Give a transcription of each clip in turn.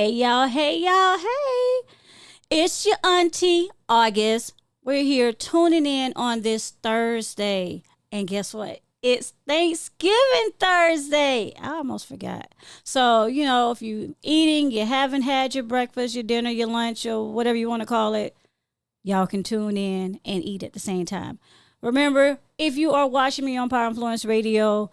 Hey y'all, hey. It's your auntie, August. We're here tuning in on this Thursday. And guess what? It's Thanksgiving Thursday. I almost forgot. So, if you eating, you haven't had your breakfast, your dinner, your lunch, or whatever you want to call it, y'all can tune in and eat at the same time. Remember, if you are watching me on Power Influence Radio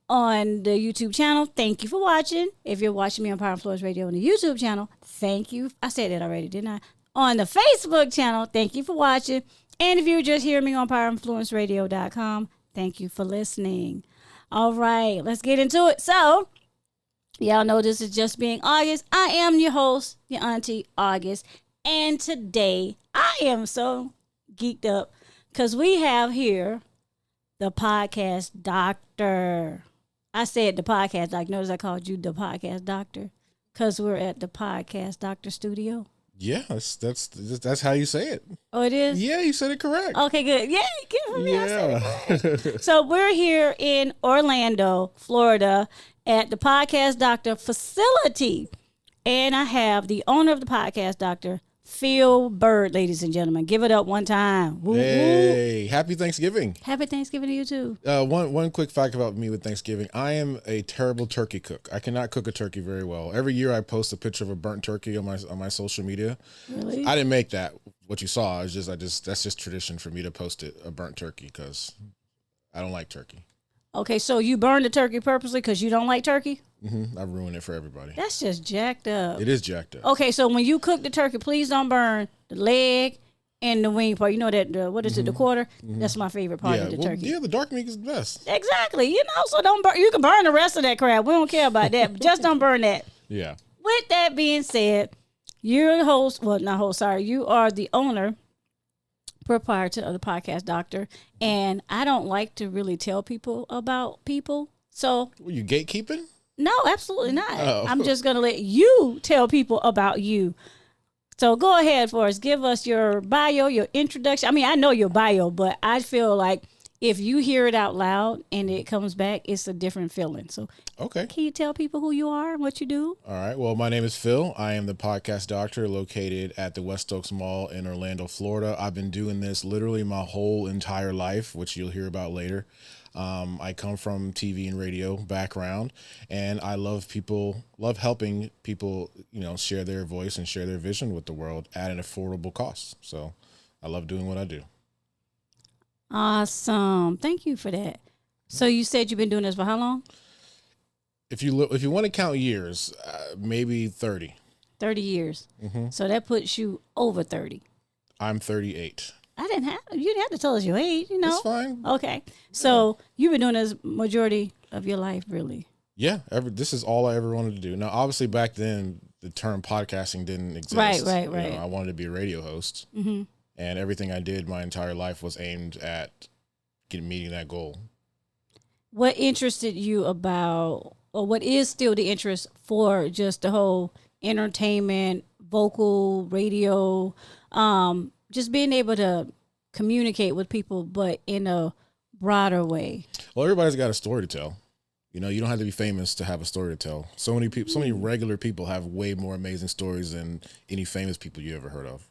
on the YouTube channel, thank you for watching. If you're watching me on Power Influence Radio on the YouTube channel, thank you. I said that already, didn't I? On the Facebook channel, thank you for watching. And if you're just hearing me on PowerInfluenceRadio.com, thank you for listening. All right, let's get into it. So, y'all know this is Just Being August. I am your host, your auntie, August. And today, I am so geeked up because we have here the podcast doctor. I said the podcast doctor. Notice I called you the podcast doctor because we're at the podcast doctor studio. Yeah, that's how you say it. Oh, it is? Yeah, you said it correct. Okay, good. Yay, good for me. Yeah. So we're here in Orlando, Florida at the Podcast Doctor facility. And I have the owner of the Podcast Doctor, Phil Byrd, ladies and gentlemen. Give it up one time. Woo, Hey, happy Thanksgiving. Happy Thanksgiving to you too. One quick fact about me with Thanksgiving. I am a terrible turkey cook. I cannot cook a turkey very well. Every year I post a picture of a burnt turkey on my social media. Really? I didn't make that. What you saw is that's just tradition for me to post a burnt turkey because I don't like turkey. Okay, so you burn the turkey purposely because you don't like turkey? Mm-hmm. I ruin it for everybody. That's just jacked up. It is jacked up. Okay, so when you cook the turkey, please don't burn the leg and the wing part. You know that, what is it, the quarter? Mm-hmm. That's my favorite part of the turkey. Yeah, the dark meat is the best. Exactly. So don't burn. You can burn the rest of that crap. We don't care about that. But just don't burn that. Yeah. With that being said, you're the host. Well, not host, sorry. You are the owner, proprietor of the Podcast Doctor. And I don't like to really tell people about people. So. Were you gatekeeping? No, absolutely not. Oh. I'm just going to let you tell people about you. So go ahead for us. Give us your bio, your introduction. I mean, I know your bio, but I feel like if you hear it out loud and it comes back, it's a different feeling. So okay. Can you tell people who you are and what you do? All right. Well, my name is Phil. I am the Podcast Doctor located at the West Oaks Mall in Orlando, Florida. I've been doing this literally my whole entire life, which you'll hear about later. I come from TV and radio background, and I love helping people, share their voice and share their vision with the world at an affordable cost. So I love doing what I do. Awesome. Thank you for that. So you said you've been doing this for how long? If you want to count years, maybe 30. 30 years. Mm-hmm. So that puts you over 30. I'm 38. You didn't have to tell us your age, It's fine. Okay. So you've been doing this majority of your life, really? Yeah. This is all I ever wanted to do. Now, obviously, back then, the term podcasting didn't exist. Right. I wanted to be a radio host. Mm-hmm. And everything I did my entire life was aimed at meeting that goal. What interested you about, or what is still the interest for just the whole entertainment, vocal, radio, just being able to communicate with people, but in a broader way? Well, everybody's got a story to tell. You don't have to be famous to have a story to tell. So many people, so many regular people have way more amazing stories than any famous people you ever heard of.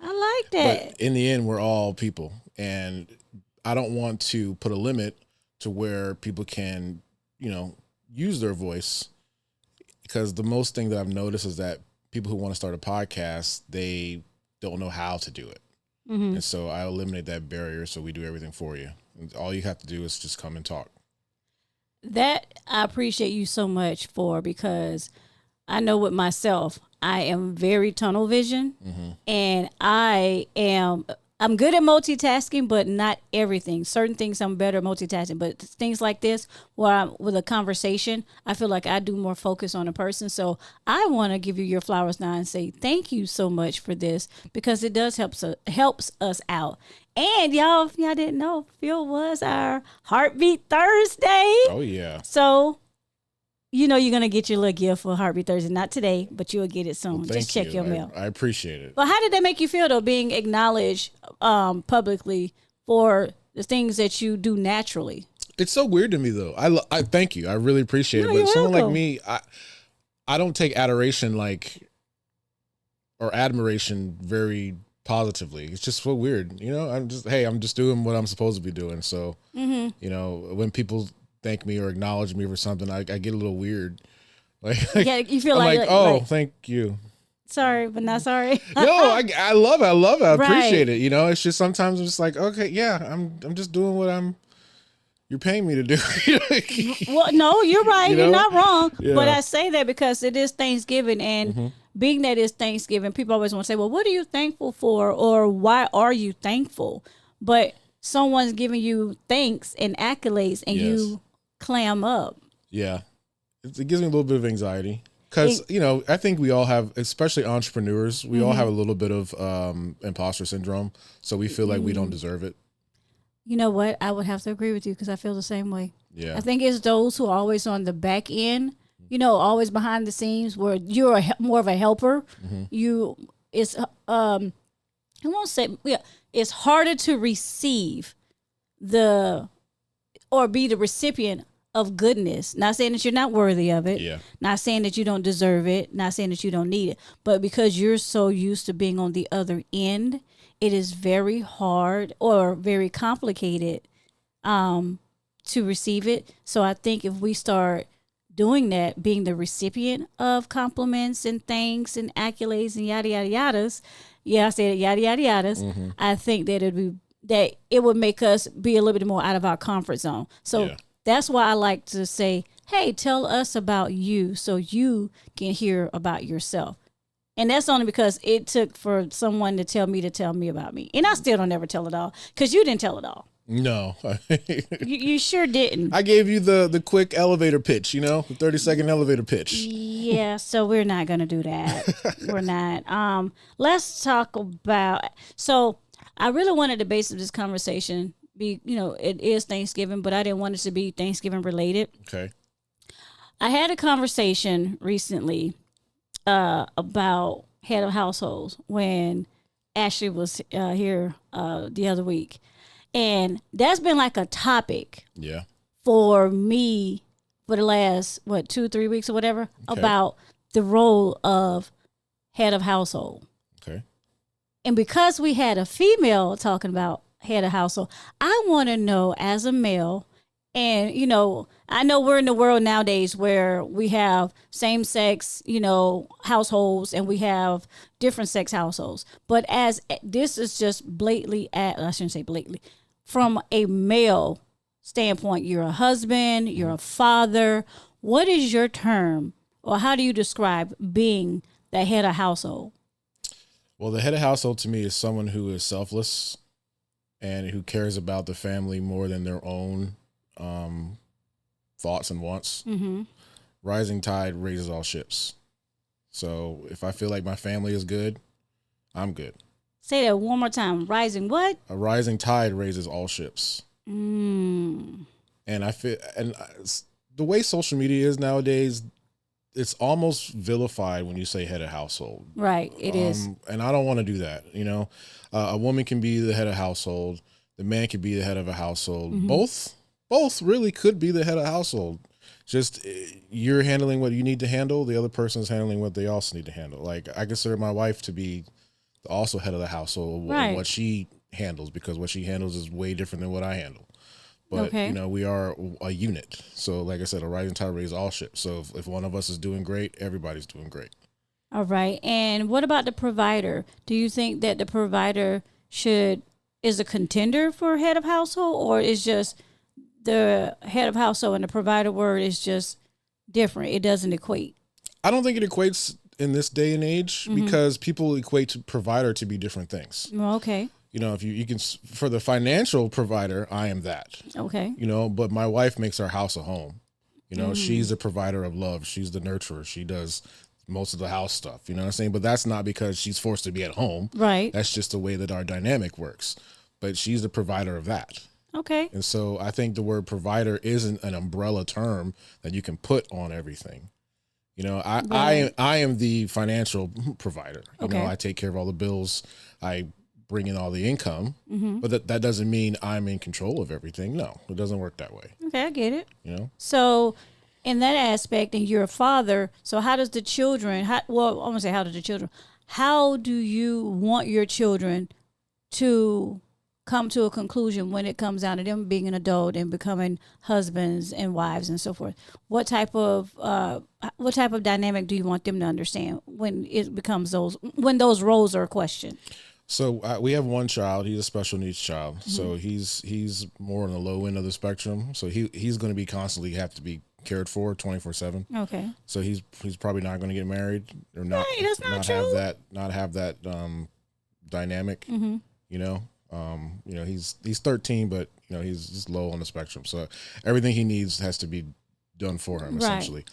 I like that. But in the end, we're all people. And I don't want to put a limit to where people can, use their voice. Because the most thing that I've noticed is that people who want to start a podcast, they don't know how to do it. Mm-hmm. And so I eliminate that barrier, so we do everything for you. And all you have to do is just come and talk. That I appreciate you so much for, because I know with myself, I am very tunnel vision, mm-hmm. and I'm good at multitasking, but not everything. Certain things I'm better at multitasking, but things like this, where I'm with a conversation, I feel like I do more focus on a person. So I want to give you your flowers now and say thank you so much for this, because it does helps us out. And y'all, if y'all didn't know, Phil was our Heartbeat Thursday. Oh yeah. So you're going to get your little gift for Heartbeat Thursday. Not today, but you'll get it soon. Well, just check your mail. I appreciate it. But how did that make you feel, though, being acknowledged publicly for the things that you do naturally? It's so weird to me, though. I thank you. I really appreciate it. But You're someone welcome. like me, I don't take adoration or admiration very positively. It's just so weird. I'm just doing what I'm supposed to be doing. So, when people thank me or acknowledge me for something, I get a little weird. Yeah, you feel I'm like, oh, thank you. Sorry, but not sorry. No, I love it. I love it. I appreciate Right. it. It's just sometimes I'm just like, okay, yeah, I'm just doing what you're paying me to do. Well, no, you're right. You're not wrong. But Yeah. I say that because it is Thanksgiving, and being that it's Thanksgiving, people always want to say, well, what are you thankful for? Or why are you thankful? But someone's giving you thanks and accolades, and Yes. you clam up. Yeah. It gives me a little bit of anxiety. Because, It- I think we all have, especially entrepreneurs, we all have a little bit of imposter syndrome. So we feel like we don't deserve it. You know what? I would have to agree with you because I feel the same way. Yeah. I think it's those who are always on the back end, always behind the scenes where you're more of a helper. It's I won't say, yeah, it's harder to receive or be the recipient of goodness. Not saying that you're not worthy of it. Yeah. Not saying that you don't deserve it. Not saying that you don't need it. But because you're so used to being on the other end, it is very hard or very complicated to receive it. So I think if we start doing that, being the recipient of compliments and thanks and accolades and yada yada yadas, yeah, I said it, yada yada yadas. I think that it would make us be a little bit more out of our comfort zone. So that's why I like to say, hey, tell us about you so you can hear about yourself. And that's only because it took for someone to tell me about me. And I still don't ever tell it all because you didn't tell it all. No. You sure didn't. I gave you the quick elevator pitch, the 30-second elevator pitch. Yeah, so we're not going to do that. We're not. Let's talk about, so I really wanted the base of this conversation be, it is Thanksgiving, but I didn't want it to be Thanksgiving related. Okay. I had a conversation recently about head of households when Ashley was here the other week. And that's been like a topic for me for the last, 2-3 weeks or whatever, about the role of head of household. Okay. And because we had a female talking about head of household, I want to know as a male, and, I know we're in the world nowadays where we have same sex, households, and we have different sex households. But as this is just blatantly, I shouldn't say blatantly, from a male standpoint, you're a husband, you're a father. What is your term, or how do you describe being the head of household? Well, the head of household to me is someone who is selfless and who cares about the family more than their own thoughts and wants. Rising tide raises all ships. So if I feel like my family is good, I'm good. Say that one more time. Rising what? A rising tide raises all ships. And I feel, the way social media is nowadays, it's almost vilified when you say head of household. Right, it is. And I don't want to do that. A woman can be the head of household. The man can be the head of a household. Both really could be the head of household. Just you're handling what you need to handle. The other person's handling what they also need to handle. Like, I consider my wife to be also head of the household, right. What she handles, because what she handles is way different than what I handle. But, we are a unit. So, like I said, a rising tide raises all ships. So if one of us is doing great, everybody's doing great. All right. And what about the provider? Do you think that the provider is a contender for head of household, or is just the head of household and the provider word is just different? It doesn't equate. I don't think it equates in this day and age because people equate to provider to be different things. Well, okay. If you can, for the financial provider, I am that. Okay. But my wife makes our house a home. She's a provider of love. She's the nurturer. She does most of the house stuff. You know what I'm saying? But that's not because she's forced to be at home. Right. That's just the way that our dynamic works. But she's the provider of that. Okay. And so I think the word provider isn't an umbrella term that you can put on everything. I am the financial provider. I take care of all the bills. I bring in all the income, but that doesn't mean I'm in control of everything. No, it doesn't work that way. Okay, I get it. So in that aspect, and you're a father, so how does the children, well, I'm going to say, how do the children, how do you want your children to come to a conclusion when it comes down to them being an adult and becoming husbands and wives and so forth? What type of dynamic do you want them to understand when it becomes when those roles are questioned? So we have one child. He's a special needs child. Mm-hmm. So he's more on the low end of the spectrum. So he's going to be constantly have to be cared for 24/7. Okay. So he's probably not going to get married or not. Hey, that's not true. Have that dynamic. Mm-hmm. He's 13, but he's just low on the spectrum. So everything he needs has to be done for him, essentially.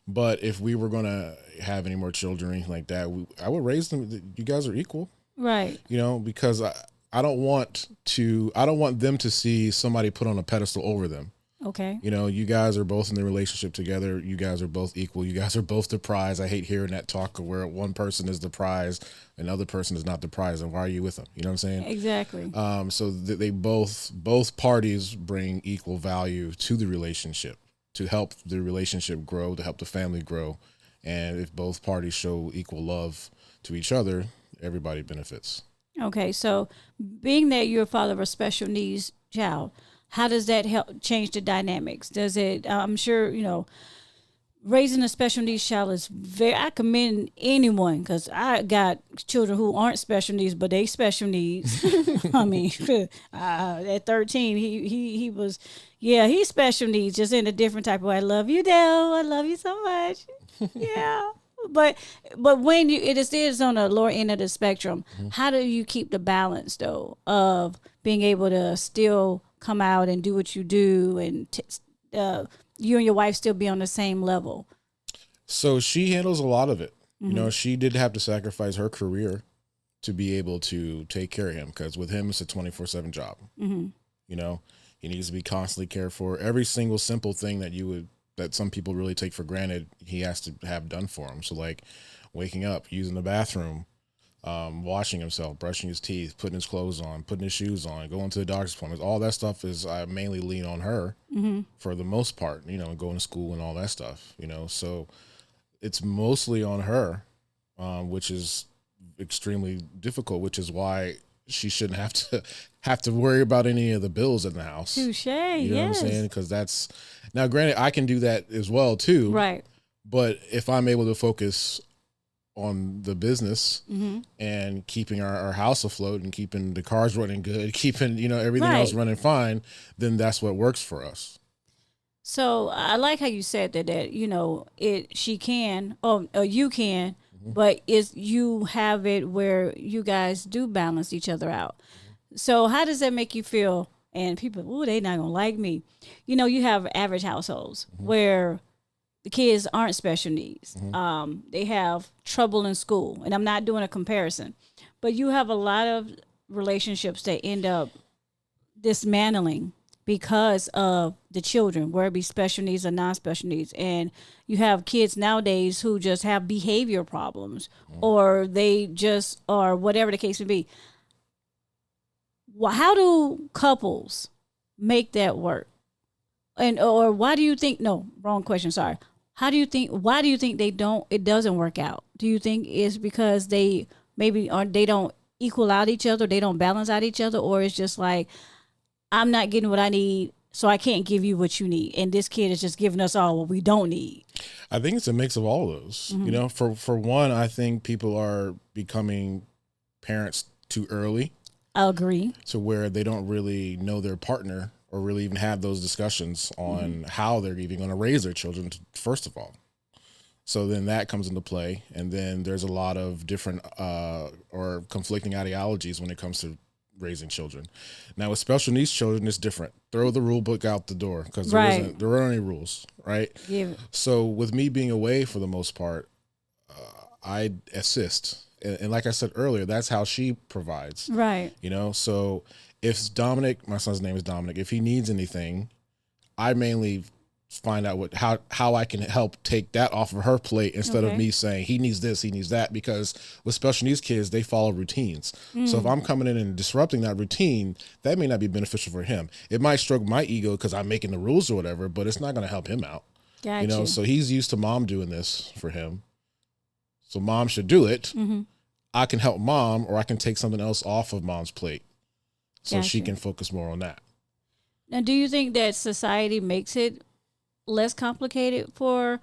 But if we were going to have any more children or anything like that, I would raise them. You guys are equal. Right. Because I don't want them to see somebody put on a pedestal over them. Okay. You guys are both in the relationship together. You guys are both equal. You guys are both the prize. I hate hearing that talk where one person is the prize and the other person is not the prize. And why are you with them? You know what I'm saying? Exactly. So they both parties bring equal value to the relationship to help the relationship grow, to help the family grow. And if both parties show equal love to each other, everybody benefits. Okay. So being that you're a father of a special needs child, how does that help change the dynamics? Does it, I'm sure, raising a special needs child is I commend anyone, because I got children who aren't special needs, but they special needs. I mean, at 13, he was, he's special needs, just in a different type of way. I love you, Dale. I love you so much. Yeah. But when it is on the lower end of the spectrum, mm-hmm. How do you keep the balance, though, of being able to still come out and do what you do, and you and your wife still be on the same level? So she handles a lot of it. Mm-hmm. She did have to sacrifice her career to be able to take care of him, because with him, it's a 24/7 job. Mm-hmm. He needs to be constantly cared for. Every single simple thing that some people really take for granted, he has to have done for him. So like waking up, using the bathroom, washing himself, brushing his teeth, putting his clothes on, putting his shoes on, going to the doctor's appointments, all that stuff is I mainly lean on her mm-hmm. for the most part, going to school and all that stuff, so it's mostly on her, which is extremely difficult, which is why she shouldn't have to worry about any of the bills in the house. Touche, you know what I'm saying? Because that's, now granted, I can do that as well too. Right. But if I'm able to focus on the business mm-hmm. and keeping our house afloat and keeping the cars running good, keeping, everything right. else running fine, then that's what works for us. So I like how you said that she can, you can, mm-hmm. but you have it where you guys do balance each other out. Mm-hmm. So how does that make you feel? And people, they're not going to like me. You have average households mm-hmm. where the kids aren't special needs. Mm-hmm. They have trouble in school. And I'm not doing a comparison. But you have a lot of relationships that end up dismantling because of the children, whether it be special needs or non-special needs. And you have kids nowadays who just have behavior problems mm-hmm. or they just are whatever the case may be. How do couples make that work? Or why do you think, no, wrong question, sorry. Why do you think it doesn't work out? Do you think it's because they don't equal out each other, they don't balance out each other, or it's just like, I'm not getting what I need, so I can't give you what you need, and this kid is just giving us all what we don't need? I think it's a mix of all of those. Mm-hmm. For one, I think people are becoming parents too early. I agree. To where they don't really know their partner or really even have those discussions on mm-hmm. how they're even going to raise their children, first of all. So then that comes into play. And then there's a lot of different or conflicting ideologies when it comes to raising children. Now with special needs children, it's different. Throw the rule book out the door, because there aren't any rules, right? Yeah. So with me being away for the most part, I assist. And like I said earlier, that's how she provides. Right. So if Dominic, my son's name is Dominic, if he needs anything, I mainly find out how I can help take that off of her plate instead of me saying he needs this, he needs that, because with special needs kids, they follow routines. Mm. So if I'm coming in and disrupting that routine, that may not be beneficial for him. It might stroke my ego because I'm making the rules or whatever, but it's not going to help him out. Got you. So he's used to mom doing this for him. So mom should do it. Mm-hmm. I can help mom, or I can take something else off of mom's plate so she Gotcha. can focus more on that. Now, do you think that society makes it less complicated for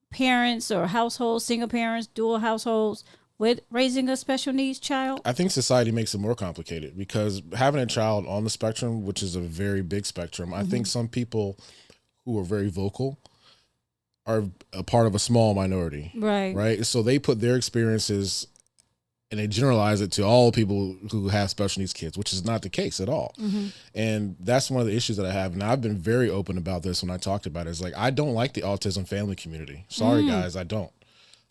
parents or households, single parents, dual households with raising a special needs child? I think society makes it more complicated because having a child on the spectrum, which is a very big spectrum, I think some people who are very vocal are a part of a small minority. Right. Right. So they put their experiences and they generalize it to all people who have special needs kids, which is not the case at all. Mm-hmm. And that's one of the issues that I have. And I've been very open about this when I talked about it. It's like, I don't like the autism family community. Sorry, guys, I don't.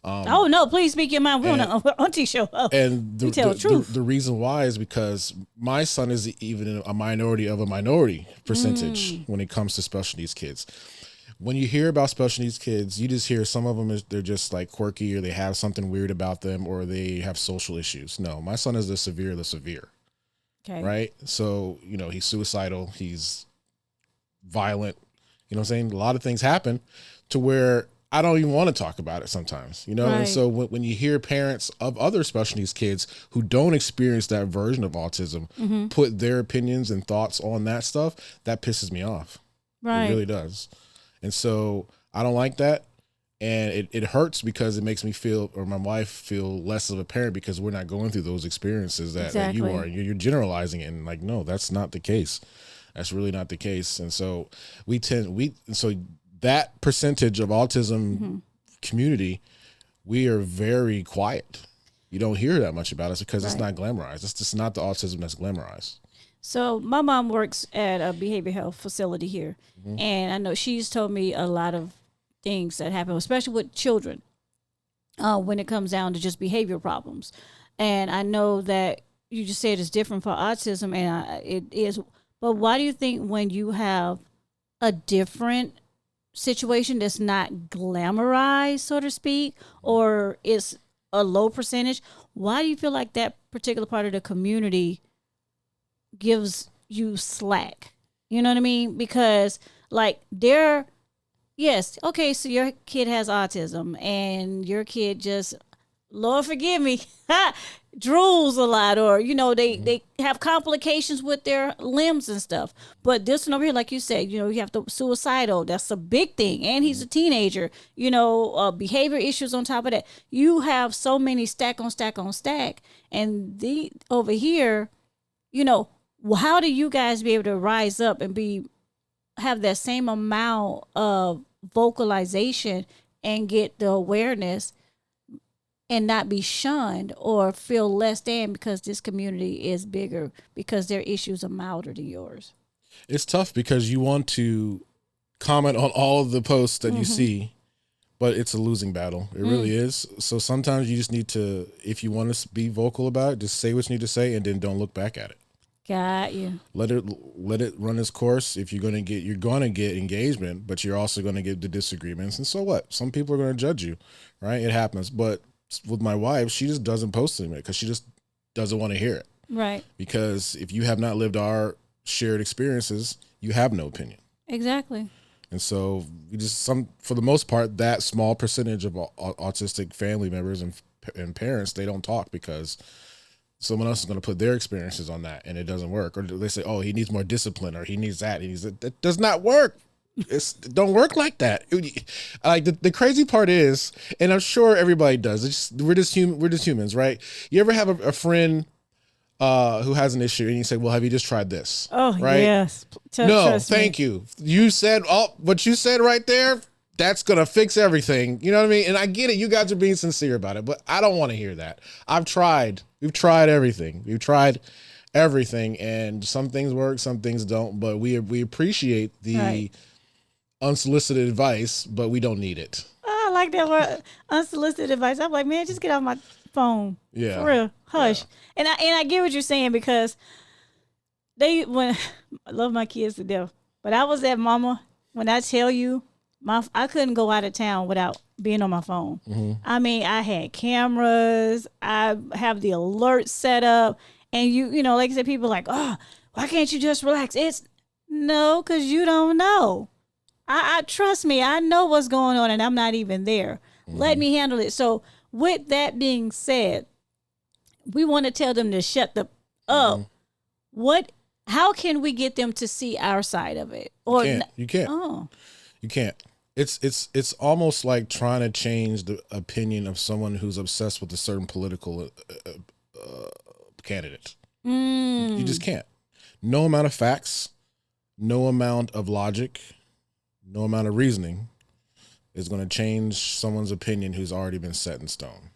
Oh, no, please speak your mind. We're on an auntie show. And we tell the truth. The reason why is because my son is even a minority of a minority percentage when it comes to special needs kids. When you hear about special needs kids, you just hear some of them they're just like quirky, or they have something weird about them, or they have social issues. No, my son is the severe. Okay. Right? So, he's suicidal, he's violent, what I'm saying? A lot of things happen to where I don't even want to talk about it sometimes, Right. And so when you hear parents of other special needs kids who don't experience that version of autism put their opinions and thoughts on that stuff, that pisses me off. Right. It really does. And so I don't like that. And it hurts because it makes me feel, or my wife feel, less of a parent because we're not going through those experiences that you Exactly. are. You're generalizing it, and like, no, that's not the case. That's really not the case. And so so that percentage of autism community, we are very quiet. You don't hear that much about us because it's not glamorized. It's just not the autism that's glamorized. So my mom works at a behavioral health facility here, and I know she's told me a lot of things that happen, especially with children, when it comes down to just behavior problems. And I know that you just said it's different for autism, and it is. But why do you think when you have a different situation that's not glamorized, so to speak, or it's a low percentage, why do you feel like that particular part of the community gives you slack? You know what I mean? Because like yes, okay, so your kid has autism and your kid just, Lord forgive me, drools a lot, or they have complications with their limbs and stuff. But this one over here, like you said, you have the suicidal, that's a big thing, and he's a teenager, behavior issues on top of that. You have so many stack on stack on stack, and the over here, how do you guys be able to rise up and have that same amount of vocalization and get the awareness and not be shunned or feel less than because this community is bigger, because their issues are milder than yours? It's tough because you want to comment on all of the posts that you see, but it's a losing battle. It really is. So sometimes you just need to, if you want to be vocal about it, just say what you need to say and then don't look back at it. Got you. Let it run its course. If you're gonna get engagement, but you're also gonna get the disagreements. And so what? Some people are gonna judge you, right? It happens. But with my wife, she just doesn't post it because she just doesn't want to hear it. Right. Because if you have not lived our shared experiences, you have no opinion. Exactly. And so for the most part, that small percentage of autistic family members and parents, they don't talk because someone else is going to put their experiences on that and it doesn't work. Or they say, oh, he needs more discipline, or he needs that. That does not work. It don't work like that. Like the crazy part is, and I'm sure everybody does, we're just humans, right? You ever have a friend who has an issue and you say, well, have you just tried this? Oh, right? yes. No, thank you. You said, what you said right there, that's going to fix everything. You know what I mean? And I get it. You guys are being sincere about it, but I don't want to hear that. I've tried. We've tried everything. And some things work, some things don't, but we appreciate the unsolicited advice, but we don't need it. Oh, I like that word, unsolicited advice. I'm like, man, just get off my phone. Yeah. For real. Hush. Yeah. And I get what you're saying, because I love my kids to death, but I was that mama, when I tell you, I couldn't go out of town without being on my phone. Mm-hmm. I mean, I had cameras, I have the alert set up, and like I said, people are like, oh, why can't you just relax? No, because you don't know. I trust me, I know what's going on and I'm not even there. Let Hmm. me handle it. So with that being said, we want to tell them to shut the Hmm. up. What how can we get them to see our side of it? You Or can't. You can't. oh, You can't. It's almost like trying to change the opinion of someone who's obsessed with a certain political candidate. You just mm, can't. No amount of facts, no amount of logic, no amount of reasoning is going to change someone's opinion who's already been set in stone.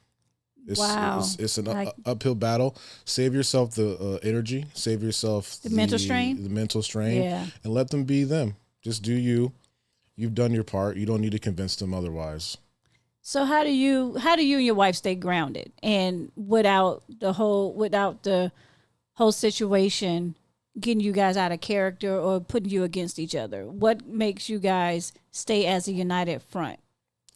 wow. It's an Like uphill battle. Save yourself the energy, save yourself the mental strain? the mental strain, Yeah. and let them be them. Just do you. You've done your part. You don't need to convince them otherwise. So how do you and your wife stay grounded and without the whole situation getting you guys out of character or putting you against each other? What makes you guys stay as a united front?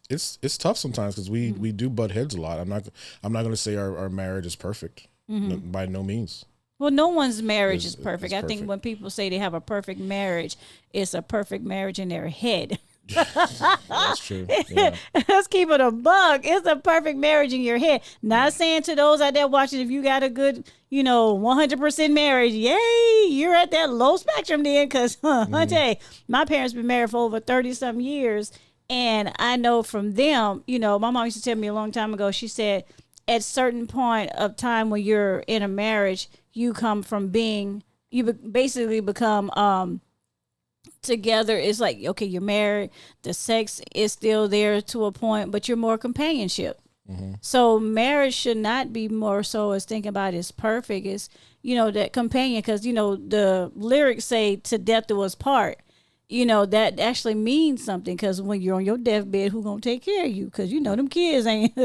It's tough sometimes because we do butt heads a lot. I'm not going to say our marriage is perfect. No, by no means Well, no one's marriage is is perfect. I think perfect. when people say they have a perfect marriage, it's a perfect marriage in their head. That's true. Yeah. Let's keep it a buck. It's a perfect marriage in your head. Not saying to those out there watching, if you got a good, 100% marriage, yay, you're at that low spectrum then. Because, Hmm. honey, my parents been married for over 30 some years. And I know from them, my mom used to tell me a long time ago, she said, at certain point of time when you're in a marriage, you come from basically become together. It's like, okay, you're married, the sex is still there to a point, but you're more companionship. Hmm. So marriage should not be more so as thinking about it's perfect. It's, that companion, because, the lyrics say to death do us part. That actually means something, because when you're on your deathbed, who gonna take care of you? Because them kids ain't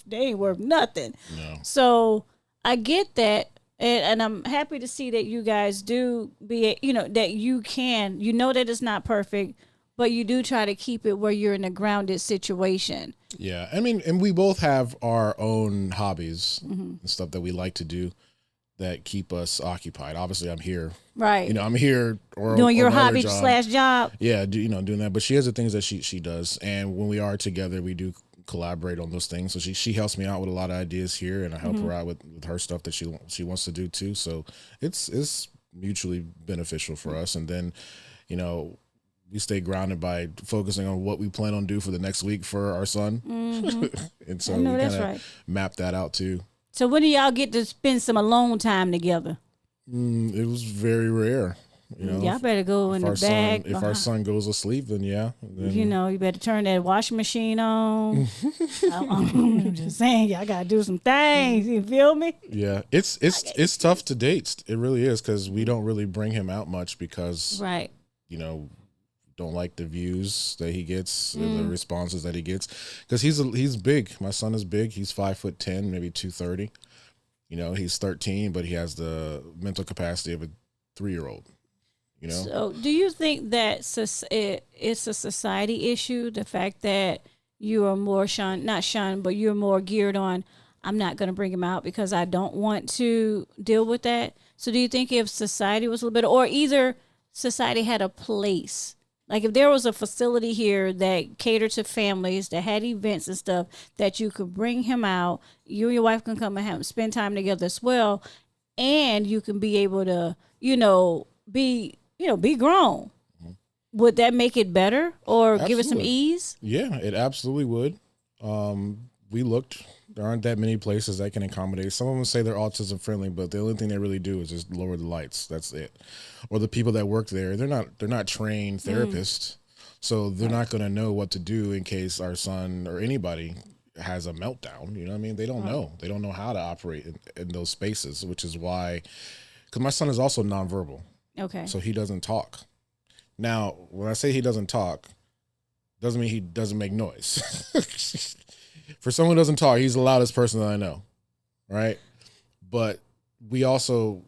they ain't worth nothing. No. So I get that, and I'm happy to see that you guys do that you know that it's not perfect, but you do try to keep it where you're in a grounded situation. Yeah. I mean, and we both have our own hobbies and stuff that we like to do that keep us occupied. Obviously, I'm here. Right. I'm here or Doing on your my other hobby job. slash job. Yeah, doing that. But she has the things that she does, and when we are together, we do collaborate on those things. So she helps me out with a lot of ideas here, and I help her out with her stuff that she wants to do too. So it's mutually beneficial for us. And then, you know, we stay grounded by focusing on what we plan on do for the next week for our son, Mm-hmm. and I so know we kind that's of right. map that out too. So when do y'all get to spend some alone time together? It was very rare, you know. Y'all better go in the back. If our son goes to sleep, then yeah, then You better turn that washing machine on. I'm just saying, y'all gotta do some things. You feel me? yeah, it's tough to date. It really is because we don't really bring him out much because Right. you know don't like the views that he gets, the Mm. responses that he gets because he's big. My son is big. He's 5'10", maybe 230. You know, he's 13, but he has the mental capacity of a 3-year old. You know, So, do you think that it's a society issue? The fact that you are more not shunned, but you're more geared on, I'm not going to bring him out because I don't want to deal with that. So, do you think if society was a little bit, or either society had a place, like if there was a facility here that catered to families, that had events and stuff, that you could bring him out, you and your wife can come and have spend time together as well, and you can be able to, be grown. Would that make it better or give it some absolutely. ease? Yeah, it absolutely would. We looked. There aren't that many places that can accommodate. Some of them say they're autism friendly, but the only thing they really do is just lower the lights. That's it. Or the people that work there, they're not trained Mm, therapists, so they're right, not going to know what to do in case our son or anybody has a meltdown. You know what I mean? They don't right. know. They don't know how to operate in those spaces, which is why. Because my son is also nonverbal, Okay. so he doesn't talk. Now, when I say he doesn't talk, doesn't mean he doesn't make noise. For someone who doesn't talk, he's the loudest person that I know, right? But we also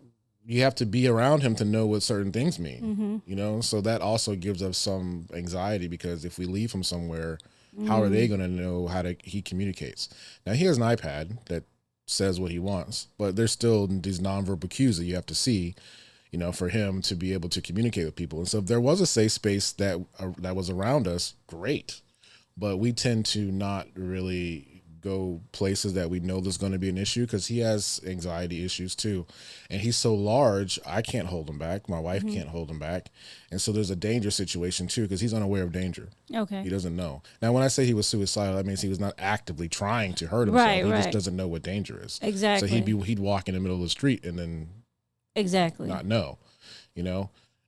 you have to be around him to know what certain things mean, Mm-hmm. so that also gives us some anxiety because if we leave him somewhere, how are they Mm, going to know he communicates? Now he has an iPad that says what he wants, but there's still these nonverbal cues that you have to see, for him to be able to communicate with people. And so if there was a safe space that was around us, great. But we tend to not really go places that we know there's going to be an issue, because he has anxiety issues too. And he's so large, I can't hold him back. My wife can't hold him back. And so there's a danger situation too, because he's unaware of danger. Okay. He doesn't know. Now, when I say he was suicidal, that means he was not actively trying to hurt himself. Right, he right. just doesn't know what danger is. Exactly. So he'd walk in the middle of the street and then exactly not know,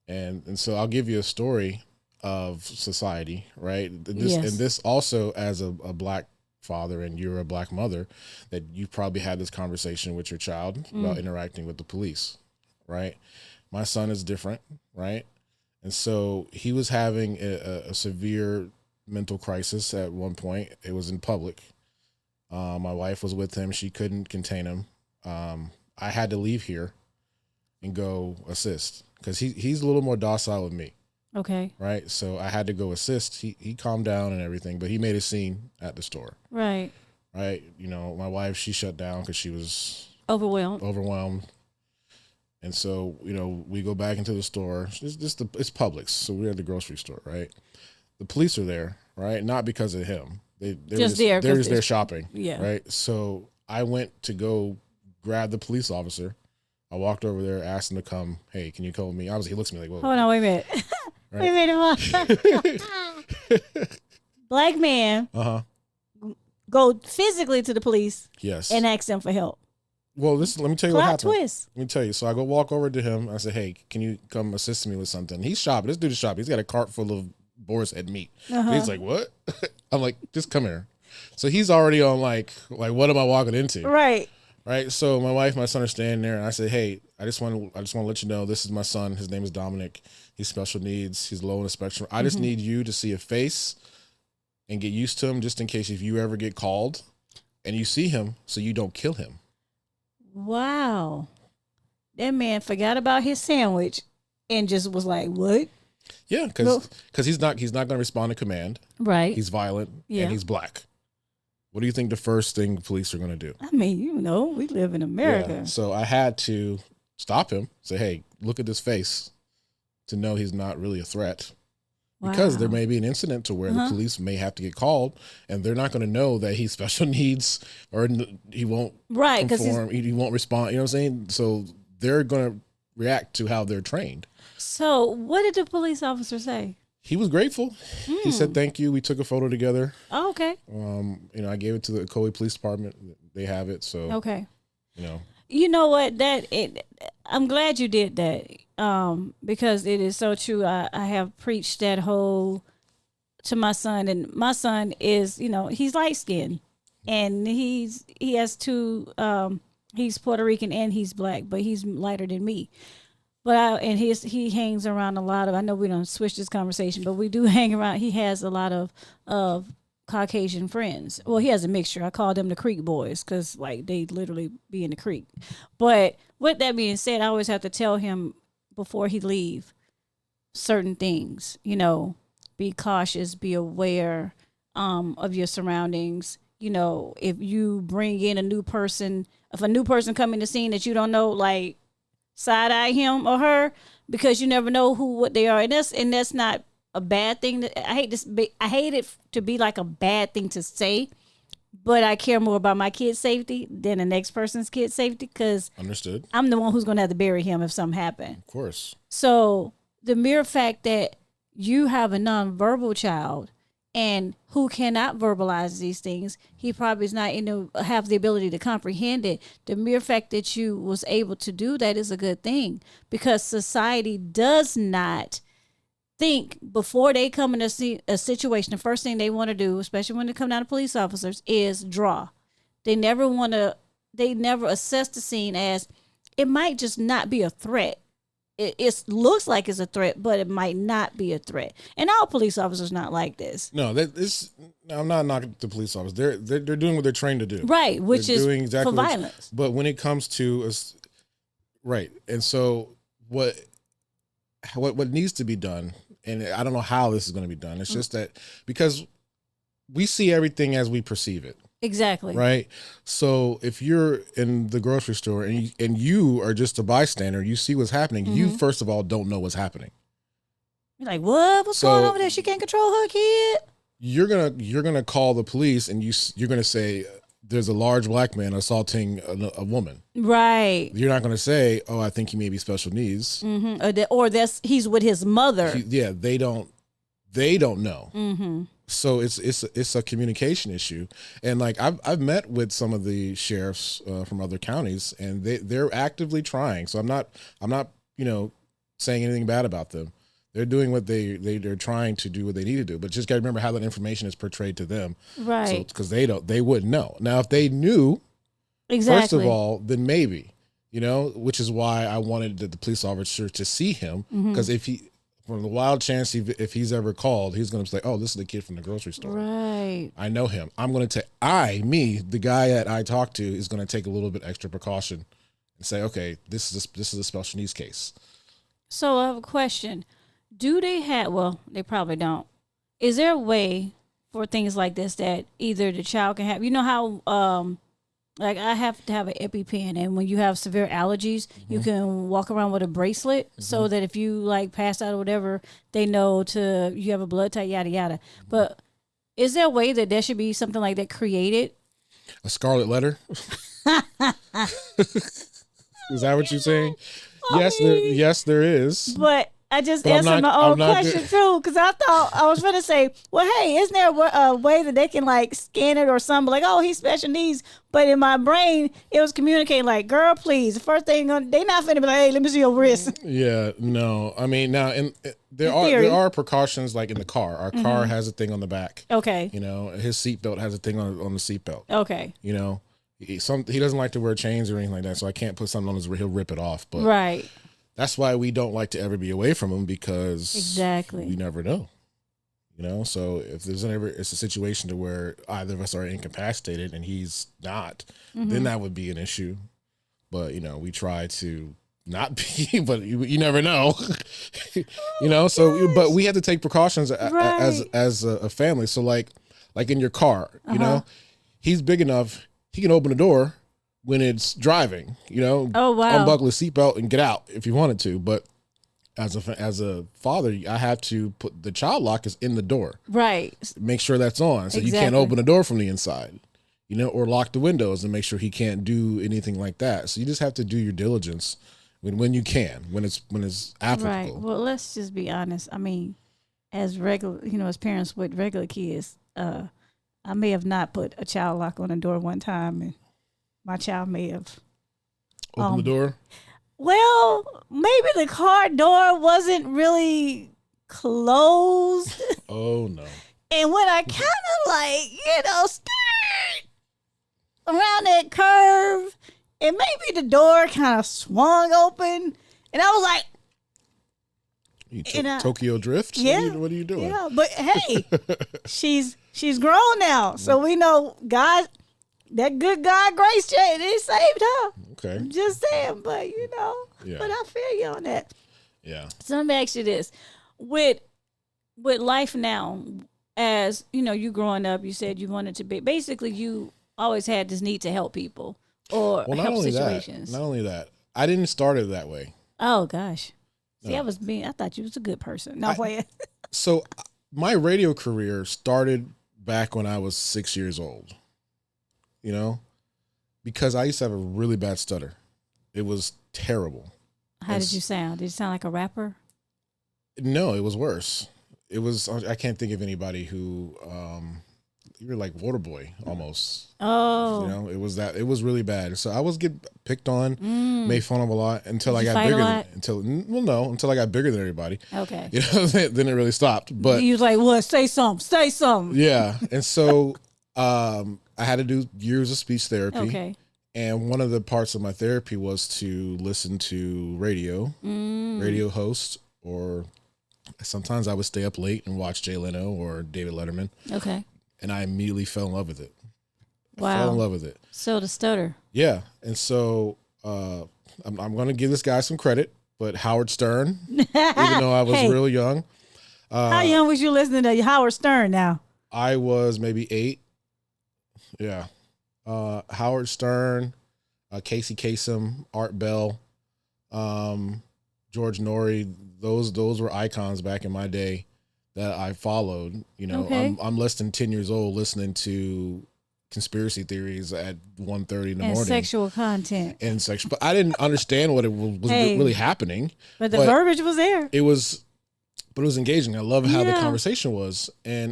and so I'll give you a story of society, right? Yes. And this also, as a black father, and you're a black mother, that you probably had this conversation with your child about interacting with the police, right? My son is different, right? And so he was having a severe mental crisis at one point. It was in public. My wife was with him. She couldn't contain him. I had to leave here and go assist, because he's a little more docile with me. Okay. Right. So I had to go assist. He calmed down and everything, but he made a scene at the store. Right. Right. My wife, she shut down because she was overwhelmed. And so, we go back into the store. It's Publix. So we're at the grocery store, right? The police are there, right? Not because of him. They're just there shopping. Yeah. Right. So I went to go grab the police officer. I walked over there, asked him to come. Hey, can you come with me? Obviously, he looks at me like, whoa. Hold on, wait a minute. Right. Wait a minute. Black man go physically to the police Yes. and ask them for help. Well, let me tell you what happened. Twist. Let me tell you. So I go walk over to him. I say, hey, can you come assist me with something? He's shopping. This dude is shopping. He's got a cart full of boar's head meat. He's like, what? I'm like, just come here. So he's already on like, what am I walking into? Right. Right. So my wife, my son are standing there, and I say, hey, I just want to let you know, this is my son. His name is Dominic. He's special needs. He's low on the spectrum. I just need you to see a face and get used to him, just in case if you ever get called and you see him, so you don't kill him. Wow. That man forgot about his sandwich and just was like, what? Yeah, because he's not going to respond to command. Right. He's violent and he's black. What do you think the first thing the police are going to do? I mean, we live in America. Yeah. So I had to stop him, say, hey, look at this face, to know he's not really a threat. Because there may be an incident to where the police may have to get called, and they're not going to know that he's special needs, or he won't conform, he won't respond. You know what I'm saying? So they're going to react to how they're trained. So what did the police officer say? He was grateful. He said, thank you. We took a photo together. Oh, okay. I gave it to the Coley Police Department. They have it. So, okay. You know what? I'm glad you did that. Because it is so true. I have preached that whole to my son, and my son is, he's light skinned, and he has two, he's Puerto Rican and he's black, but he's lighter than me. But he hangs around a lot of, I know we don't switch this conversation, but we do hang around. He has a lot of Caucasian friends. Well, he has a mixture. I call them the Creek Boys, because they literally be in the creek. But with that being said, I always have to tell him before he leave certain things. Be cautious, be aware of your surroundings. If you bring in a new person, if a new person come in the scene that you don't know, side eye him or her, because you never know what they are, and that's not a bad thing. I hate it to be like a bad thing to say, but I care more about my kid's safety than the next person's kid's safety, because understood. I'm the one who's going to have to bury him if something happened. Of course. So the mere fact that you have a nonverbal child and who cannot verbalize these things, he probably is not have the ability to comprehend it. The mere fact that you was able to do that is a good thing, because society does not think before they come in a situation, the first thing they want to do, especially when they come down to police officers, is draw. They never assess the scene as, it might just not be a threat. It looks like it's a threat, but it might not be a threat. And all police officers not like this. No, I'm not knocking the police officers. They're doing what they're trained to do. Right, which they're is doing exactly for violence. But when it comes to right, and so what needs to be done, and I don't know how this is going to be done. It's just that, because we see everything as we perceive it. Exactly. right? So if you're in the grocery store and you are just a bystander, you see what's happening. You first of all don't know what's happening. You're like, what? What's going on over there? She can't control her kid. You're gonna call the police, and you're gonna say there's a large black man assaulting a woman. Right. You're not gonna say, oh, I think he may be special needs. Or he's with his mother. They don't know. So it's a communication issue, and like I've met with some of the sheriffs from other counties, and they're actively trying. So I'm not saying anything bad about them. They're doing what they're trying to do what they need to do, but just got to remember how that information is portrayed to them, right? Because they wouldn't know. Now, if they knew, exactly, first of all, then maybe, which is why I wanted the police officer to see him, because from the wild chance if he's ever called, he's going to say, "Oh, this is the kid from the grocery store. Right. I know him. I'm going to the guy that I talked to is going to take a little bit extra precaution and say, okay, this is a special needs case." So I have a question. Do they have? Well, they probably don't. Is there a way for things like this that either the child can have? You know how like I have to have an EpiPen, and when you have severe allergies, you can walk around with a bracelet so that if you like pass out or whatever, they know you have a blood type, yada yada. But is there a way that there should be something like that created? A scarlet letter? Is that what you're saying? Yes, there is. But I just answered my own question too, because I thought I was going to say, well, hey, isn't there a way that they can like scan it or something like, oh, he's special needs? But in my brain, it was communicating like, girl, please. The first thing they not finna be like, hey, let me see your wrist. Yeah, no. I mean, now there are precautions like in the car. Our car has a thing on the back. Okay. His seatbelt has a thing on the seatbelt. Okay. He doesn't like to wear chains or anything like that, so I can't put something on his. He'll rip it off. But right. That's why we don't like to ever be away from him, because exactly we never know. So if there's ever it's a situation to where either of us are incapacitated and he's not, then that would be an issue. But we try to not be, but you never know. So but we have to take precautions as a family. So like in your car, he's big enough, he can open the door when it's driving, oh wow, unbuckle his seatbelt and get out if you wanted to. But as a father, I have to put the child lock is in the door, right? Make sure that's on, so you can't open the door from the inside, or lock the windows and make sure he can't do anything like that. So you just have to do your diligence when you can, when it's applicable. Right. Well, let's just be honest. I mean, as regular, as parents with regular kids, I may have not put a child lock on the door one time, and my child may have opened the door. Well, maybe the car door wasn't really closed. Oh no! And when I kind of stirred around that curve, and maybe the door kind of swung open, and I was like, Tokyo Drift? Yeah. What are you doing? Yeah, but hey, she's grown now, so we know God. That good God grace check, it saved her. Okay. I'm just saying, but yeah. But I feel you on that. Yeah. So let me ask you this. With life now, as you growing up, you said you wanted to be, basically you always had this need to help people or help situations. Not only that, I didn't start it that way. Oh gosh. See, I thought you was a good person. No way. So my radio career started back when I was 6 years old. Because I used to have a really bad stutter. It was terrible. How did you sound? Did you sound like a rapper? No, it was worse. It was, I can't think of anybody who, you were like Waterboy almost. Oh. It was really bad. So I was getting picked on, made fun of a lot until I got bigger. Until I got bigger than everybody. Okay. Then it really stopped. But you was like, what? Say something. Yeah. And so, I had to do years of speech therapy. Okay. And one of the parts of my therapy was to listen to radio hosts, or sometimes I would stay up late and watch Jay Leno or David Letterman. Okay. And I immediately fell in love with it. Wow. I fell in love with it. So the stutter. Yeah. And so I'm going to give this guy some credit, but Howard Stern, even though I was real young. How young was you listening to Howard Stern now? I was maybe 8. Yeah. Howard Stern, Casey Kasem, Art Bell, George Norrie. Those were icons back in my day that I followed. You know, Okay. I'm less than 10 years old listening to conspiracy theories at 1:30 in the And morning sexual content. and sex, but I didn't understand what it was Hey. really happening. But the But verbiage was there. it was, but it was engaging. I love how the Yeah. conversation was,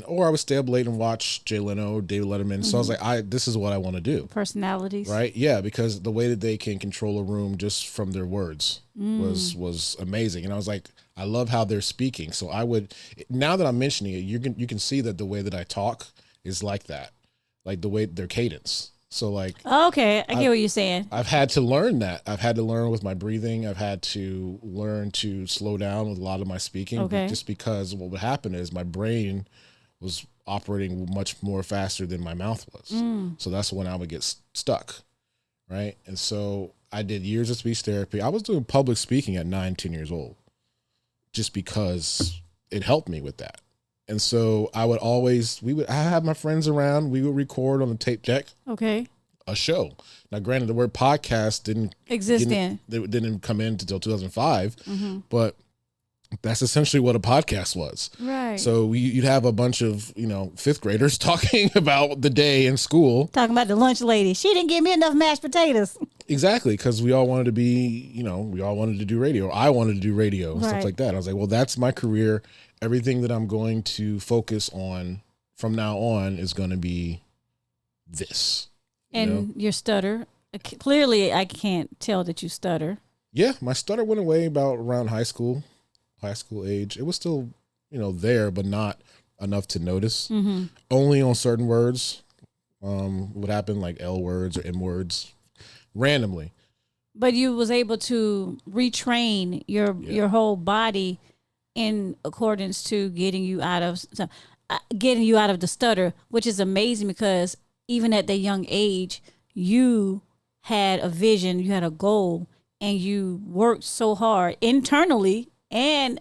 or I would stay up late and watch Jay Leno, David Letterman. So I was like, this is what I want to do. Personalities. Right? Yeah, because the way that they can control a room just from their words was amazing, and I was like, I love how they're speaking. So I would, now that I'm mentioning it, you can see that the way that I talk is like that, like the way their cadence. So like, Okay, I get what you're saying. I've had to learn that. I've had to learn with my breathing. I've had to learn to slow down with a lot of my speaking. Okay. Just because what would happen is my brain was operating much more faster than my mouth was. So that's when I would get stuck. Right. And so I did years of speech therapy. I was doing public speaking at 9, 10 years old just because it helped me with that. And so I have my friends around. We would record on a tape deck Okay. a show. Now, granted, the word podcast didn't come in until 2005, but that's essentially what a podcast was. Right. So you'd have a bunch of, fifth graders talking about the day in school. Talking about the lunch lady. She didn't give me enough mashed potatoes. Exactly, because we all wanted to we all wanted to do radio. I wanted to do radio and stuff like that. I was like, well, that's my career. Everything that I'm going to focus on from now on is going to be this. And your stutter. Clearly, I can't tell that you stutter. Yeah, my stutter went away about around high school age. It was still, there, but not enough to notice. Only on certain words would happen, like L words or M words, randomly. But you was able to retrain your whole body in accordance to getting you out of the stutter, which is amazing because even at that young age, you had a vision, you had a goal, and you worked so hard internally and,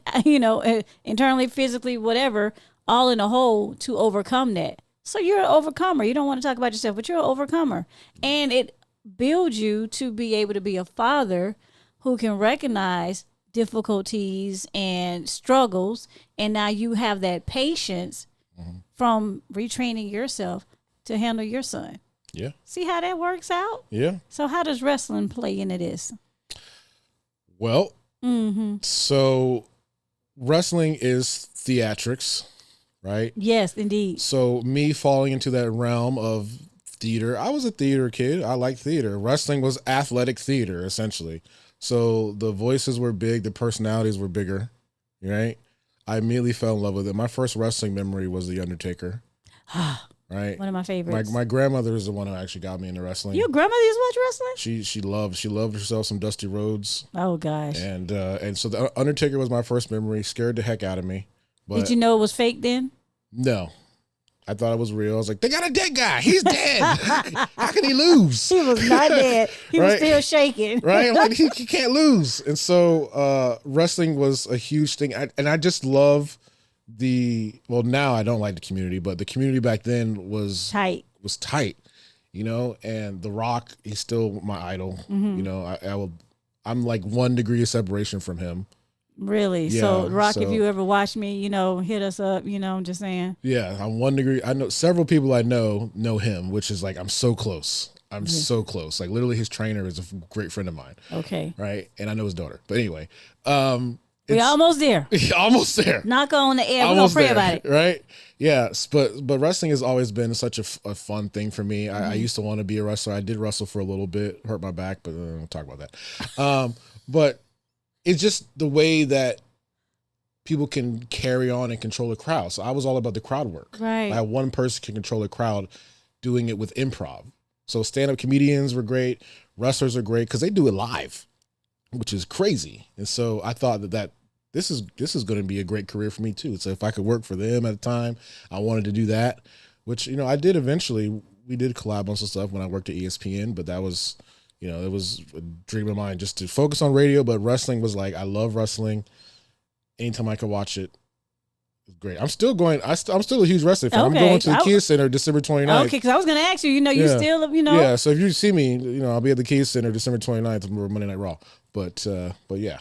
internally, physically, whatever, all in a whole to overcome that. So you're an overcomer. You don't want to talk about yourself, but you're an overcomer. And it builds you to be able to be a father who can recognize difficulties and struggles. And now you have that patience from retraining yourself to handle your son. Yeah. See how that works out? Yeah. So how does wrestling play into this? Well, so wrestling is theatrics, right? Yes, indeed. So me falling into that realm of theater, I was a theater kid. I liked theater. Wrestling was athletic theater, essentially. So the voices were big, the personalities were bigger, right? I immediately fell in love with it. My first wrestling memory was The Undertaker. Right. One of my favorites. My grandmother is the one who actually got me into wrestling. Your grandmother used to watch wrestling? She loved herself some Dusty Rhodes. Oh gosh. And so The Undertaker was my first memory. Scared the heck out of me. But did you know it was fake then? No. I thought it was real. I was like, they got a dead guy. He's dead. How can he lose? He was not dead. He was Right? still shaking. Right? I'm like, he can't lose. And so wrestling was a huge thing. And I just love now I don't like the community, but the community back then was Tight. And The Rock, he's still my idol. I'm like 1 degree of separation from him. Really? Yeah, So Rock, if so- you ever watch me, hit us up, I'm just saying. Yeah, I'm 1 degree. I know several people I know him, which is like, I'm so close. So close. Like literally his trainer is a great friend of mine. Okay. Right. And I know his daughter, but anyway, We almost there. almost there. Knock on the air. We're going to Almost pray there, about it. right? Yes, but wrestling has always been such a fun thing for me. I used to want to be a wrestler. I did wrestle for a little bit, hurt my back, but we'll talk about that. But it's just the way that people can carry on and control a crowd. So I was all about the crowd work. Right. I had one person can control a crowd doing it with improv. So stand-up comedians were great. Wrestlers are great because they do it live, which is crazy. And so I thought that this is going to be a great career for me too. So if I could work for them at a time, I wanted to do that, which, I did eventually. We did collab on some stuff when I worked at ESPN, but that was, it was a dream of mine just to focus on radio. But wrestling was like, I love wrestling. Anytime I could watch it, It's great. I'm still going. I'm still a huge wrestling fan. Okay. I'm going to the Kia Center December 29th. Okay, because I was going to ask you, you still, Yeah, so if you see me, I'll be at the Kia Center December 29th for Monday Night Raw. But yeah.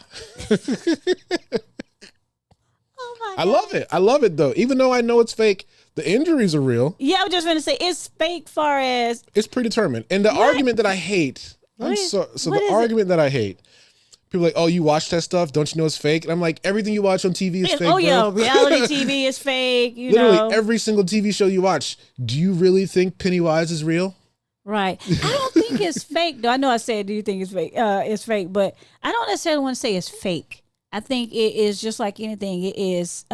Oh my God. I love it though. Even though I know it's fake, the injuries are real. Yeah, I was just going to say it's fake far as. It's predetermined. And the argument that I hate, the argument that I hate, people are like, oh, you watch that stuff? Don't you know it's fake? And I'm like, everything you watch on TV is fake. Oh, yeah, reality TV is fake. Literally every single TV show you watch. Do you really think Pennywise is real? Right. I don't think it's fake, though. I know I said, do you think it's fake? It's fake, but I don't necessarily want to say it's fake. I think it is just like anything. It is.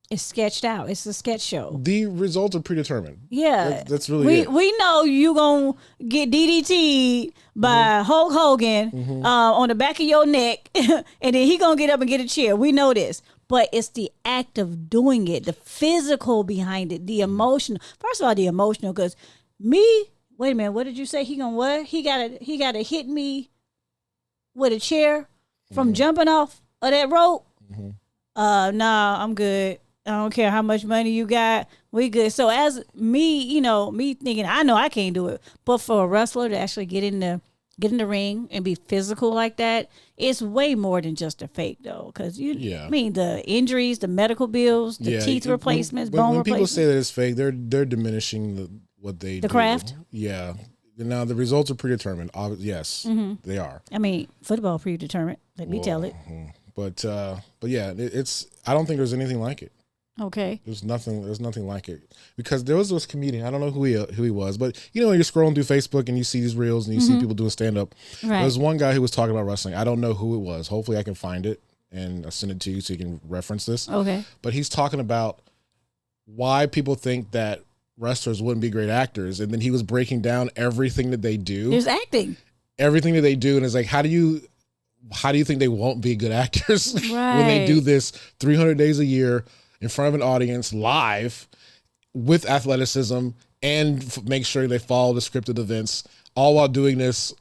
It's sketched out. It's a sketch show. The results are predetermined. Yeah, that's really it. We know you gonna get DDT'd by Hulk Hogan on the back of your neck, and then he gonna get up and get a chair. We know this, but it's the act of doing it, the physical behind it, the emotional. First of all, the emotional, because me. Wait a minute. What did you say? He gonna what? He gotta hit me with a chair from jumping off of that rope. Nah, I'm good. I don't care how much money you got. We good. So as me, me thinking, I know I can't do it, but for a wrestler to actually get in the ring and be physical like that, it's way more than just a fake though. Because I mean, the injuries, the medical bills, the teeth replacements, bone replacements. When people say that it's fake, they're diminishing what they do. The craft. Yeah. Now the results are predetermined. Yes, they are. I mean, football predetermined. Let me tell it. But yeah, it's. I don't think there's anything like it. Okay. There's nothing like it, because there was this comedian. I don't know who he was, but you're scrolling through Facebook and you see these reels and you see people doing stand up. Right. There was one guy who was talking about wrestling. I don't know who it was. Hopefully I can find it and I'll send it to you so you can reference this. Okay. But he's talking about why people think that wrestlers wouldn't be great actors, and then he was breaking down everything that they do. There's acting. Everything that they do, and it's like, how do you think they won't be good actors when they do this 300 days a year in front of an audience live with athleticism and make sure they follow the scripted events, all while doing this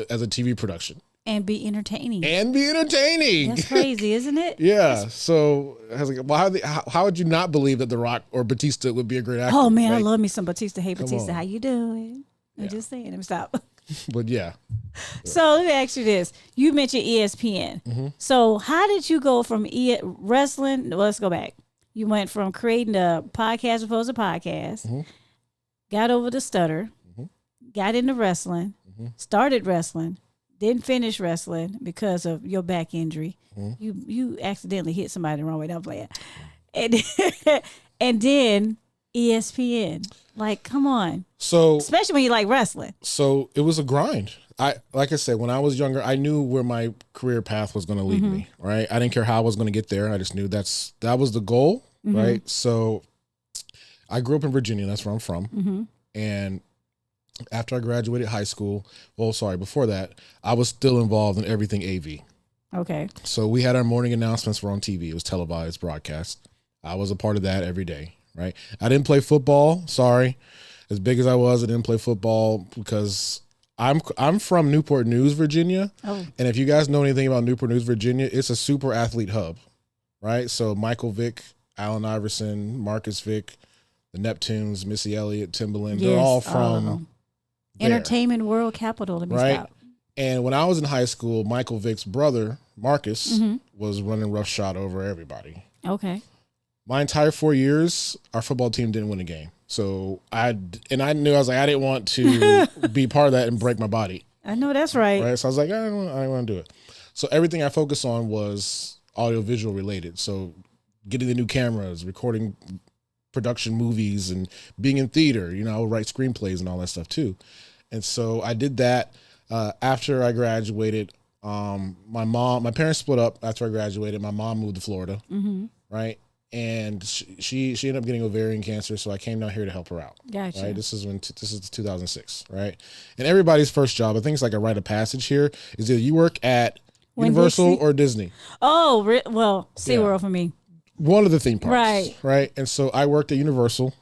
as a TV production. And be entertaining. That's crazy, isn't it? Yeah. So I was like, well, how would you not believe that The Rock or Batista would be a great actor? Oh, man, I love me some Batista. Hey, Batista, how you doing? I'm just saying. Let me stop. But yeah. So let me ask you this. You mentioned ESPN. So how did you go from wrestling? Well, let's go back. You went from creating a podcast before it was a podcast, got over the stutter, got into wrestling, started wrestling, didn't finish wrestling because of your back injury. You accidentally hit somebody the wrong way. Don't play it. And then ESPN. Like, come on. So especially when you like wrestling. So it was a grind. Like I said, when I was younger, I knew where my career path was going to lead me, right? I didn't care how I was going to get there. I just knew that was the goal, right? So I grew up in Virginia. That's where I'm from. And after I graduated high school, before that, I was still involved in everything AV. Okay. So we had our morning announcements were on TV. It was televised broadcast. I was a part of that every day, right? I didn't play football. Sorry. As big as I was, I didn't play football because I'm from Newport News, Virginia. Oh. And if you guys know anything about Newport News, Virginia, it's a super athlete hub, right? So Michael Vick, Allen Iverson, Marcus Vick, the Neptunes, Missy Elliott, Timbaland, they're all from entertainment world capital, to be right? And when I was in high school, Michael Vick's brother, Marcus, was running roughshod over everybody. Okay. My entire 4 years, our football team didn't win a game. So I knew I didn't want to be part of that and break my body. I know that's right. Right. So I was like, I don't want to do it. So everything I focused on was audiovisual related. So getting the new cameras, recording production movies, and being in theater. I would write screenplays and all that stuff too. And so I did that. After I graduated, my parents split up after I graduated. My mom moved to Florida. Right. And she ended up getting ovarian cancer, so I came down here to help her out. Gotcha. Right, this is 2006, right? And everybody's first job, I think it's like a rite of passage here, is either you work at Universal or Disney. Oh, well, SeaWorld for me. One of the theme parks, right? And so I worked at Universal,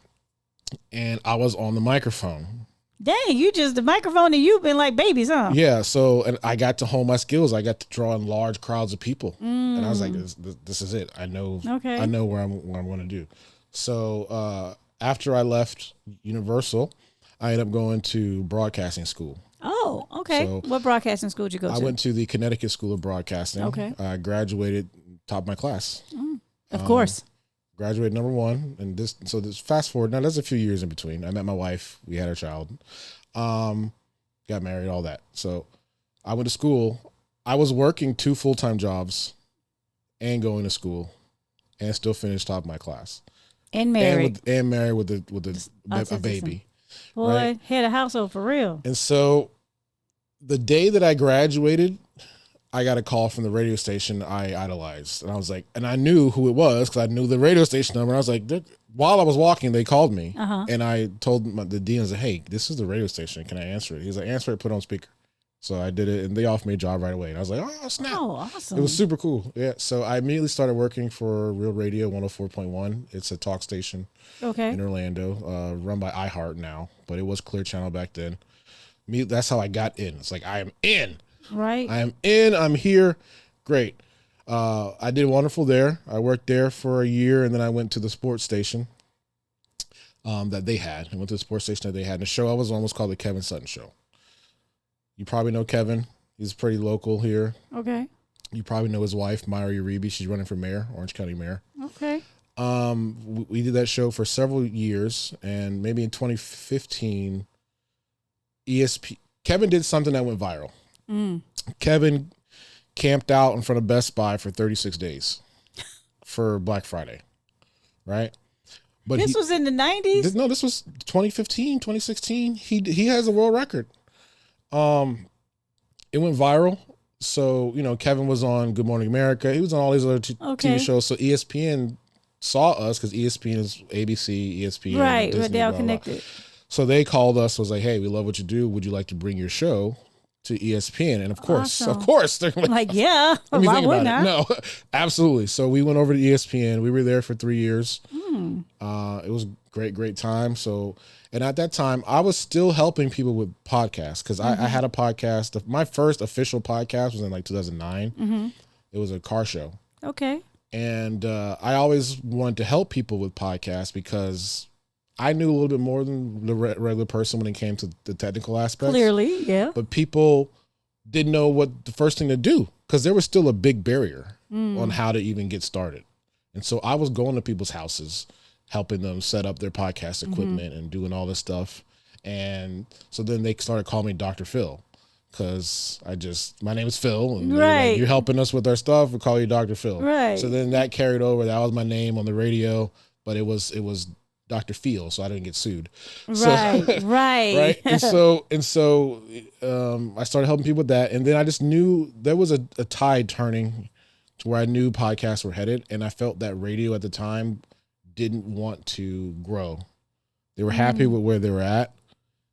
and I was on the microphone. Dang, you just the microphone and you've been like babies, huh? Yeah, so and I got to hone my skills. I got to draw in large crowds of people, and I was like, "This is it. I know. Okay. I know where I'm going to do." So after I left Universal, I ended up going to broadcasting school. Oh, okay. So what broadcasting school did you go to? I went to the Connecticut School of Broadcasting. Okay. I graduated top of my class. Of course. Graduated number one, and this fast forward. Now there's a few years in between. I met my wife. We had a child. Got married, all that. So I went to school. I was working 2 full-time jobs and going to school and still finished top of my class. And married. And married with a baby. Boy, right? Head of household for real. And so the day that I graduated, I got a call from the radio station I idolized. And I was like, and I knew who it was because I knew the radio station number. And I was like, while I was walking, they called me. And I told the dean, I said, hey, this is the radio station. Can I answer it? He's like, answer it, put it on speaker. So I did it, and they offered me a job right away. And I was like, oh, snap. Oh, awesome. It was super cool. Yeah. So I immediately started working for Real Radio 104.1. It's a talk station in Orlando, run by iHeart now, but it was Clear Channel back then. That's how I got in. It's like, I am in. Right. I am in. I'm here. Great. I did wonderful there. I worked there for a year, and then I went to the sports station that they had. I went to the sports station that they had. And the show I was on was called The Kevin Sutton Show. You probably know Kevin. He's pretty local here. Okay. You probably know his wife, Myra Uribe. She's running for mayor, Orange County mayor. Okay. We did that show for several years, and maybe in 2015, Kevin did something that went viral. Kevin camped out in front of Best Buy for 36 days for Black Friday, right? But this was in the 90s? No, this was 2015, 2016. He has a world record. It went viral. So, Kevin was on Good Morning America. He was on all these other TV shows. So ESPN saw us because ESPN is ABC, ESPN. Right, Disney, but they're all blah, blah, blah. connected. So they called us, was like, hey, we love what you do. Would you like to bring your show to ESPN? And of course, they're like, yeah, why wouldn't I? No, absolutely. So we went over to ESPN. We were there for 3 years. It was great time. So, and at that time, I was still helping people with podcasts because I had a podcast. My first official podcast was in like 2009. It was a car show. Okay. And I always wanted to help people with podcasts because I knew a little bit more than the regular person when it came to the technical aspects. Clearly, yeah. But people didn't know what the first thing to do because there was still a big barrier on how to even get started. And so I was going to people's houses, helping them set up their podcast equipment and doing all this stuff. And so then they started calling me Dr. Phil because my name is Phil. And like, you're helping us with our stuff. We'll call you Dr. Phil. Right. So then that carried over. That was my name on the radio, but it was Dr. Phil, so I didn't get sued. Right, so, right. And so I started helping people with that. And then I just knew there was a tide turning to where I knew podcasts were headed. And I felt that radio at the time didn't want to grow. They were happy with where they were at,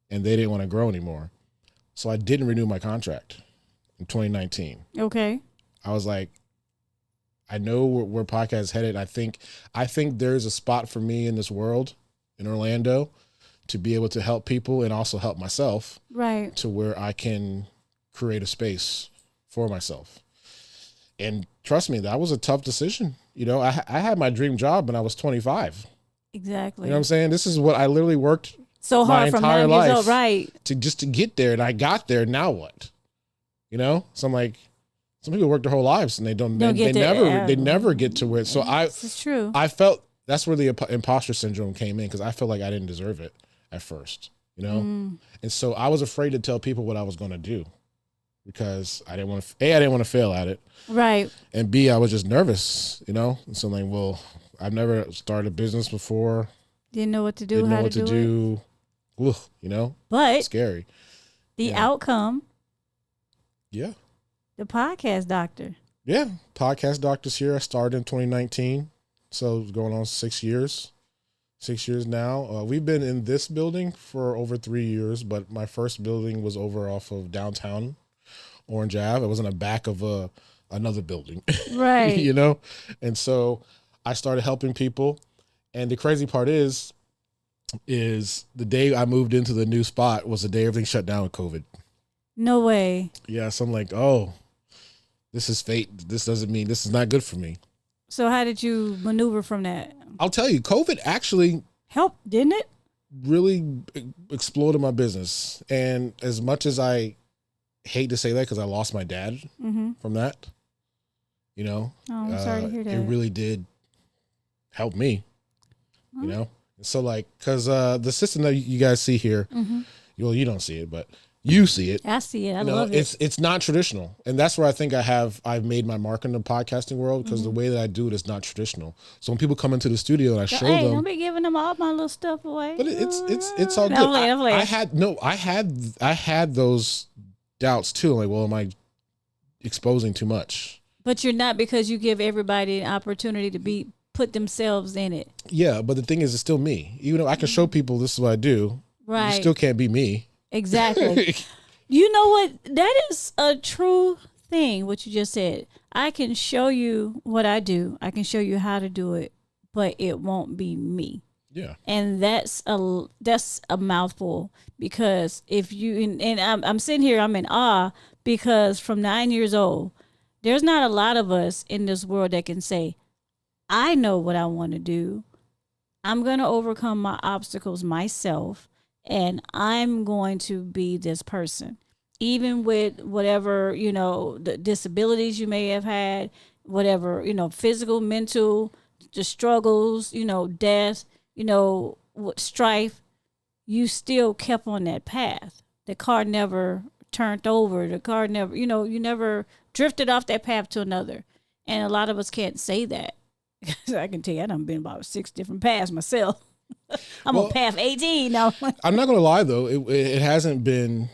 and they didn't want to grow anymore. So I didn't renew my contract in 2019. Okay. I was like, I know where podcasts is headed. I think there's a spot for me in this world in Orlando to be able to help people and also help myself. Right. To where I can create a space for myself. And trust me, that was a tough decision. I had my dream job when I was 25. Exactly. You know what I'm saying? This is what I literally worked so hard from 9 years old, right? To get there, and I got there. Now what? So I'm like, some people work their whole lives and they never get to where. So this is true. I felt that's where the imposter syndrome came in because I felt like I didn't deserve it at first, and so I was afraid to tell people what I was going to do because I didn't want to. I didn't want to fail at it, right? And B, I was just nervous, And so I'm like, well, I've never started a business before. Didn't know what to do. Didn't know what to do. Ugh, But it's scary. The outcome. Yeah. The podcast doctor. Yeah. Podcast doctor's here. I started in 2019. So it's going on 6 years. 6 years now. We've been in this building for over 3 years, but my first building was over off of downtown Orange Ave. It was in the back of another building. Right. And so I started helping people. And the crazy part is is the day I moved into the new spot was the day everything shut down with COVID. No way. Yeah, so I'm like, oh, this is fate. This doesn't mean this is not good for me. So how did you maneuver from that? I'll tell you, COVID actually Helped, didn't it? really exploded my business. And as much as I hate to say that because I lost my dad from that, you know, Oh, I'm sorry to hear that. it really did help me, you know? So like, cause the system that you guys see here, well, you don't see it, but you see it. I see it. I You know, love it. it's not traditional. And that's where I think I've made my mark in the podcasting world because the way that I do it is not traditional. So when people come into the studio and I show Hey, them, don't be giving them all my little stuff away. but it's all good. I'm playing. I had those doubts too. Like, well, am I exposing too much? But you're not, because you give everybody an opportunity to put themselves in it. Yeah, but the thing is, it's still me. Even though I can show people this is what I do, Right. you still can't be me. Exactly. You know what? That is a true thing, what you just said. I can show you what I do. I can show you how to do it, but it won't be me. Yeah. And that's a mouthful, because if you and I'm sitting here, I'm in awe, because from 9 years old, there's not a lot of us in this world that can say, I know what I want to do. I'm going to overcome my obstacles myself, and I'm going to be this person. Even with whatever, the disabilities you may have had, whatever, physical, mental, the struggles, death, strife, you still kept on that path. The car never turned over. The car never, you never drifted off that path to another. And a lot of us can't say that. I can tell you, I done been about 6 different paths myself. I'm on path 18 now. I'm not going to lie, though. It hasn't been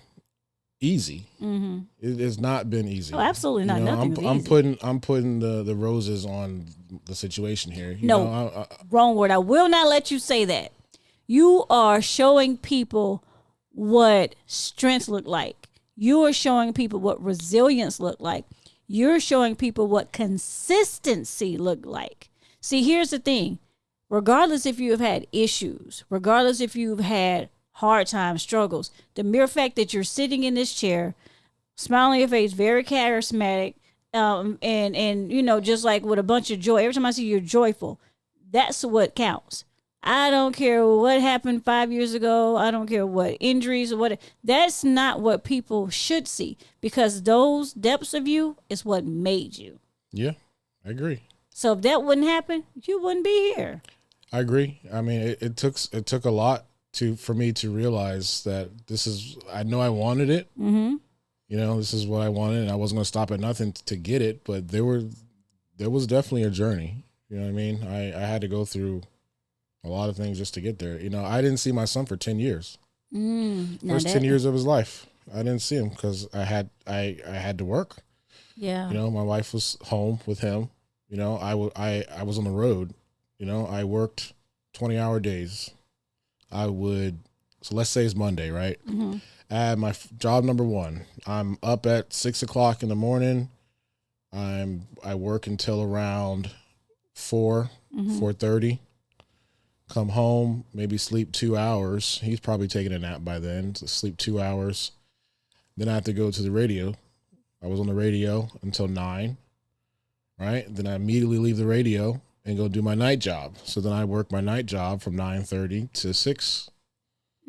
easy. It has not been easy. Oh, absolutely not. Nothing's easy. I'm putting the roses on the situation here. Wrong word. I will not let you say that. You are showing people what strength look like. You are showing people what resilience look like. You're showing people what consistency look like. See, here's the thing. Regardless if you have had issues, regardless if you've had hard times, struggles, the mere fact that you're sitting in this chair, smiling on your face, very charismatic, and just like with a bunch of joy. Every time I see you, you're joyful. That's what counts. I don't care what happened 5 years ago. I don't care what injuries or what. That's not what people should see, because those depths of you is what made you. Yeah, I agree. So if that wouldn't happen, you wouldn't be here. I agree. I mean, it took a lot for me to realize that I know I wanted it. This is what I wanted, and I wasn't going to stop at nothing to get it. But there was definitely a journey. You know what I mean? I had to go through a lot of things just to get there. I didn't see my son for 10 years. First 10 years of his life, I didn't see him because I had to work. Yeah. My wife was home with him. I was on the road. I worked 20-hour days. So let's say it's Monday, right? At my job number 1, I'm up at 6:00 in the morning. I work until around 4:30. Come home, maybe sleep 2 hours. He's probably taking a nap by then. So sleep 2 hours. Then I have to go to the radio. I was on the radio until 9. Right? Then I immediately leave the radio and go do my night job. So then I work my night job from 9:30 to 6.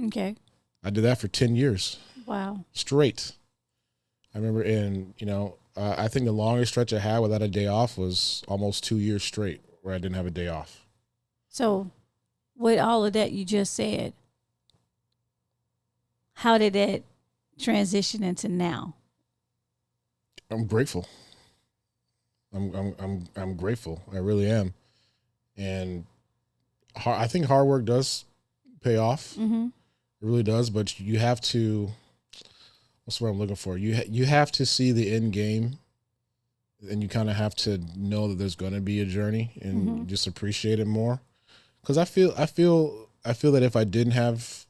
Okay. I did that for 10 years. Wow. Straight. I remember I think the longest stretch I had without a day off was almost 2 years straight where I didn't have a day off. So with all of that you just said, how did that transition into now? I'm grateful. I'm grateful. I really am. And I think hard work does pay off. It really does. But you have to. What's what I'm looking for? You have to see the end game, and you kind of have to know that there's going to be a journey, and just appreciate it more. Because I feel that if I didn't have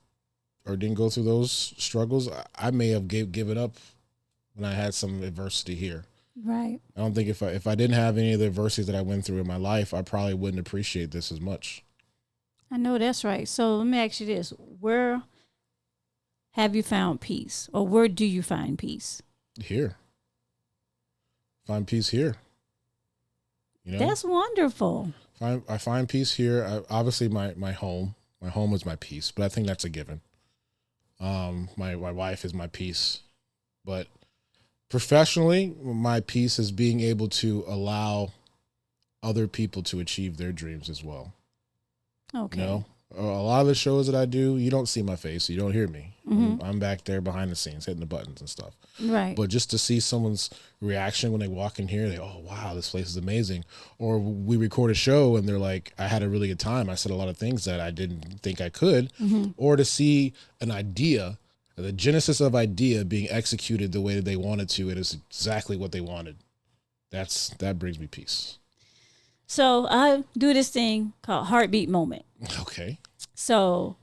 or didn't go through those struggles, I may have given up when I had some adversity here. Right. I don't think if I didn't have any of the adversities that I went through in my life, I probably wouldn't appreciate this as much. I know that's right. So let me ask you this: where have you found peace, or where do you find peace? Here. Find peace here. You know? That's wonderful. I find peace here. Obviously, my home. My home is my peace, but I think that's a given. My wife is my peace, but professionally, my peace is being able to allow other people to achieve their dreams as well. Okay. You know, a lot of the shows that I do, you don't see my face, you don't hear me. I'm back there behind the scenes, hitting the buttons and stuff. Right. But just to see someone's reaction when they walk in here, they, oh wow, this place is amazing. Or we record a show and they're like, I had a really good time. I said a lot of things that I didn't think I could. Or to see an idea, the genesis of idea being executed the way that they wanted to, it is exactly what they wanted. That brings me peace. So I do this thing called heartbeat moment. Okay. So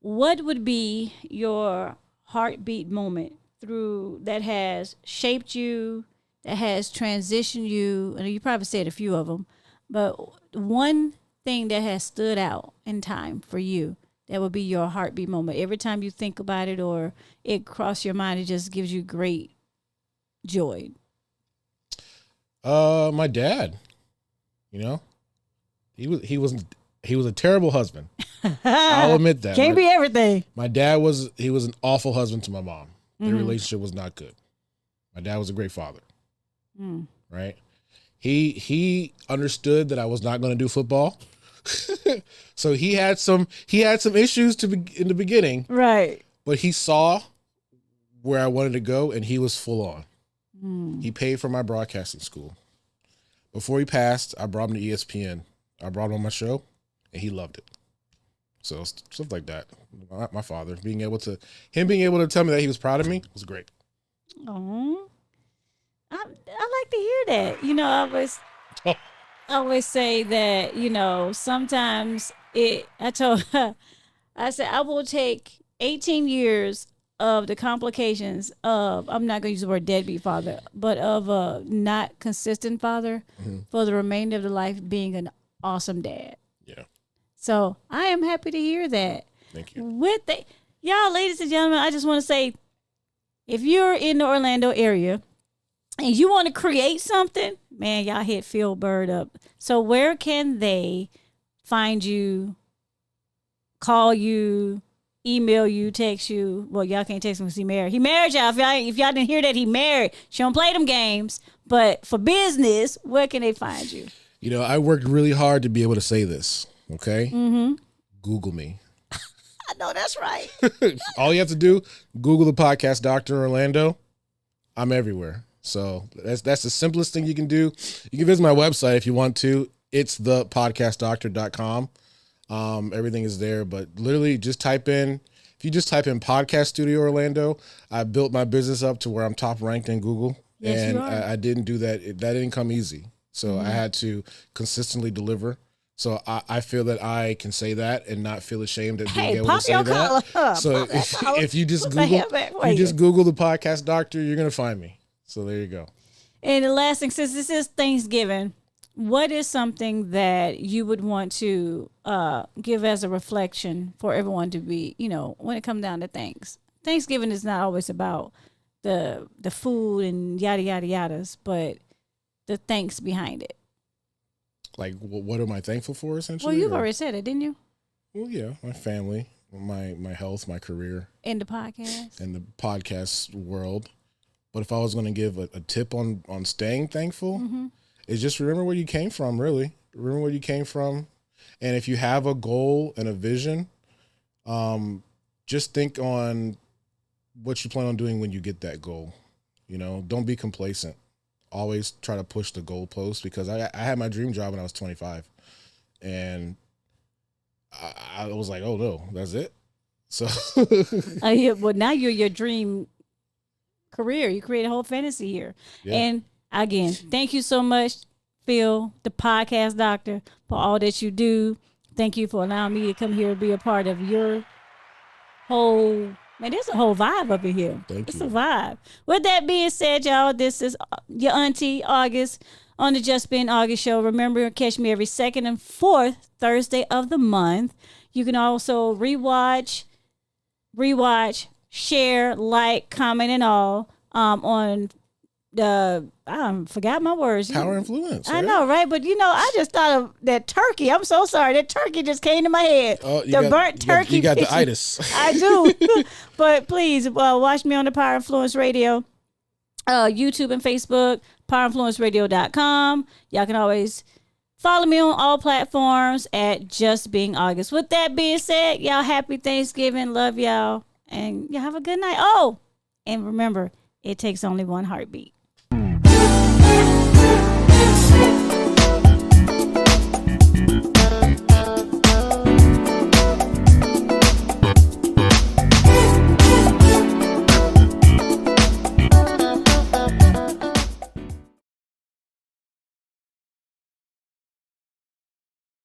what would be your heartbeat moment through that has shaped you, that has transitioned you? And you probably said a few of them, but one thing that has stood out in time for you, that would be your heartbeat moment. Every time you think about it or it crosses your mind, it just gives you great joy. My dad, you know, he was a terrible husband. I'll admit that. Can't be everything. My dad was an awful husband to my mom. Their relationship was not good. My dad was a great father. Right? He understood that I was not going to do football. So he had some issues in the beginning. Right. But he saw where I wanted to go and he was full on. He paid for my broadcasting school. Before he passed, I brought him to ESPN. I brought him on my show and he loved it. So stuff like that. My father being able to tell me that he was proud of me was great. Oh, I like to hear that. You know, I always say that, you know, sometimes I said, I will take 18 years of the complications of, I'm not going to use the word deadbeat father, but of a not consistent father for the remainder of the life being an awesome dad. Yeah. So I am happy to hear that. Thank you. Y'all, ladies and gentlemen, I just want to say, if you're in the Orlando area and you want to create something, man, y'all hit Phil Byrd up. So where can they find you, call you, email you, text you? Well, y'all can't text him because he married. He married y'all. If y'all didn't hear that, he married. She don't play them games. But for business, where can they find you? You know, I worked really hard to be able to say this. Okay? Google me. I know that's right. All you have to do, Google the podcast Dr. Orlando. I'm everywhere. So that's the simplest thing you can do. You can visit my website if you want to. It's thepodcastdoctor.com. Everything is there, but literally if you just type in Podcast Studio Orlando, I built my business up to where I'm top ranked in Google. Yes, and you are. I didn't do that. That didn't come easy. So I had to consistently deliver. So I feel that I can say that and not feel ashamed at being able to say that. So if you just Google the podcast doctor, you're gonna find me. So there you go. And the last thing, since this is Thanksgiving, what is something that you would want to give as a reflection for everyone to be, you know, when it comes down to things? Thanksgiving is not always about the food and yada yada yadas, but the thanks behind it. Like, what am I thankful for, essentially? Well, you've already said it, didn't you? Well, yeah, my family, my health, my career. In the podcast? In the podcast world. But if I was going to give a tip on staying thankful, is just remember where you came from, really. Remember where you came from. And if you have a goal and a vision, just think on what you plan on doing when you get that goal. You know, don't be complacent. Always try to push the goalpost, because I had my dream job when I was 25, and I was like, oh no, that's it. So yeah, well, now you're your dream career. You create a whole fantasy here. Yeah. And again, thank you so much, Phil, the podcast doctor, for all that you do. Thank you for allowing me to come here and be a part of your whole. Man, there's a whole vibe up in here. It's a vibe. With that being said, y'all, this is your auntie, August, on the Just Being August show. Remember, catch me every second and fourth Thursday of the month. You can also rewatch, share, like, comment, and all on the I forgot my words. Power Influence. I know, right? But I just thought of that turkey. I'm so sorry. That turkey just came to my head. Oh, Burnt turkey. You got the picture. itis. I do. But please watch me on the Power Influence Radio, YouTube and Facebook, powerinfluenceradio.com. Y'all can always follow me on all platforms at Just Being August. With that being said, y'all happy Thanksgiving. Love y'all. And y'all have a good night. Oh, and remember, it takes only one heartbeat.